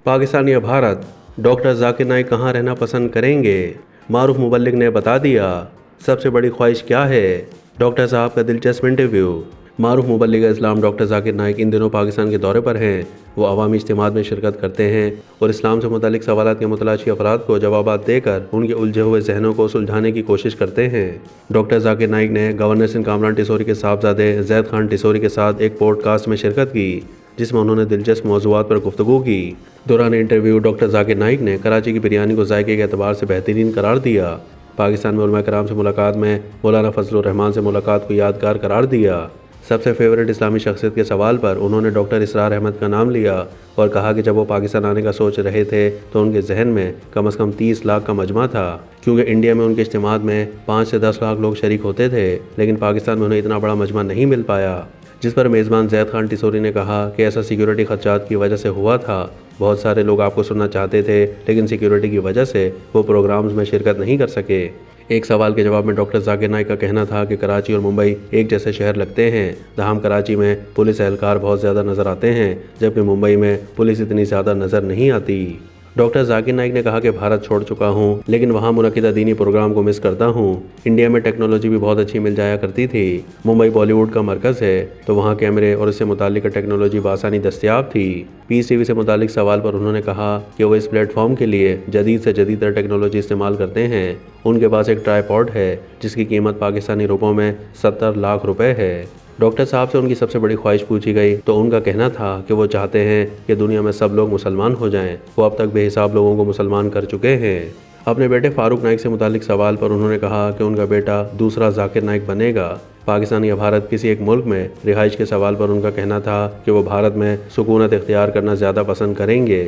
पाकिस्तान या भारत, डॉक्टर जाकिर नाइक कहाँ रहना पसंद करेंगे? मारूफ मुबल्लिग ने बता दिया। सबसे बड़ी ख्वाहिश क्या है? डॉक्टर साहब का दिलचस्प इंटरव्यू। मारूफ मुबल्लिग इस्लाम डॉक्टर जाकिर नाइक इन दिनों पाकिस्तान के दौरे पर हैं। वो अवामी इज्तिमात में शिरकत करते हैं और इस्लाम से मुतालिक सवालात के मुतलाशी अफराद को जवाबात देकर उनके उलझे हुए जहनों को सुलझाने की कोशिश करते हैं। डॉक्टर जाकिर नाइक ने गवर्नर सिंध कामरान टिसोरी के साहबजादे जैद खान टिसोरी के साथ एक पॉडकास्ट में शिरकत की, जिसमें उन्होंने दिलचस्प मौज़ूआत पर गुफ्तगू की। दौरान इंटरव्यू डॉक्टर जाकिर नाइक ने कराची की बिरयानी को जायके के एतबार से बेहतरीन करार दिया। पाकिस्तान में उलमा कराम से मुलाकात में मौलाना फजलुर रहमान से मुलाकात को यादगार करार दिया। सबसे फेवरेट इस्लामी शख्सियत के सवाल पर उन्होंने डॉक्टर इसरार अहमद का नाम लिया और कहा कि जब वो पाकिस्तान आने का सोच रहे थे तो उनके जहन में कम से कम 30 लाख का मजमा था, क्योंकि इंडिया में उनके इज्तिमात में 5 से 10 लाख लोग शरीक होते थे, लेकिन पाकिस्तान में उन्हें इतना बड़ा मजमा नहीं मिल पाया। जिस पर मेज़बान जैद खान टिसोरी ने कहा कि ऐसा सिक्योरिटी खदशात की वजह से हुआ था। बहुत सारे लोग आपको सुनना चाहते थे, लेकिन सिक्योरिटी की वजह से वो प्रोग्राम्स में शिरकत नहीं कर सके। एक सवाल के जवाब में डॉक्टर जाकिर नाइक का कहना था कि कराची और मुंबई एक जैसे शहर लगते हैं। तहम कराची में पुलिस एहलकार बहुत ज़्यादा नज़र आते हैं, जबकि मुंबई में पुलिस इतनी ज़्यादा नज़र नहीं आती। डॉक्टर जाकिर नाइक ने कहा कि भारत छोड़ चुका हूँ, लेकिन वहाँ मुनक़िदा दीनी प्रोग्राम को मिस करता हूँ। इंडिया में टेक्नोलॉजी भी बहुत अच्छी मिल जाया करती थी। मुंबई बॉलीवुड का मरकज़ है, तो वहाँ कैमरे और इससे मुताल्लिक़ टेक्नोलॉजी बआसानी दस्तयाब थी। पीस टीवी से मुताल्लिक़ सवाल पर उन्होंने कहा कि वो इस प्लेटफॉर्म के लिए जदीद से जदीद टेक्नोलॉजी इस्तेमाल करते हैं। उनके पास एक ट्राईपॉड है जिसकी कीमत पाकिस्तानी रुपयों में 70 लाख रुपए है। डॉक्टर साहब से उनकी सबसे बड़ी ख्वाहिश पूछी गई तो उनका कहना था कि वो चाहते हैं कि दुनिया में सब लोग मुसलमान हो जाएं। वो अब तक बेहिसाब लोगों को मुसलमान कर चुके हैं। अपने बेटे फारूक नाइक से मुतालिक सवाल पर उन्होंने कहा कि उनका बेटा दूसरा जाकिर नाइक बनेगा। पाकिस्तान या भारत किसी एक मुल्क में रिहाइश के सवाल पर उनका कहना था कि वो भारत में सुकूनत इख्तियार करना ज़्यादा पसंद करेंगे।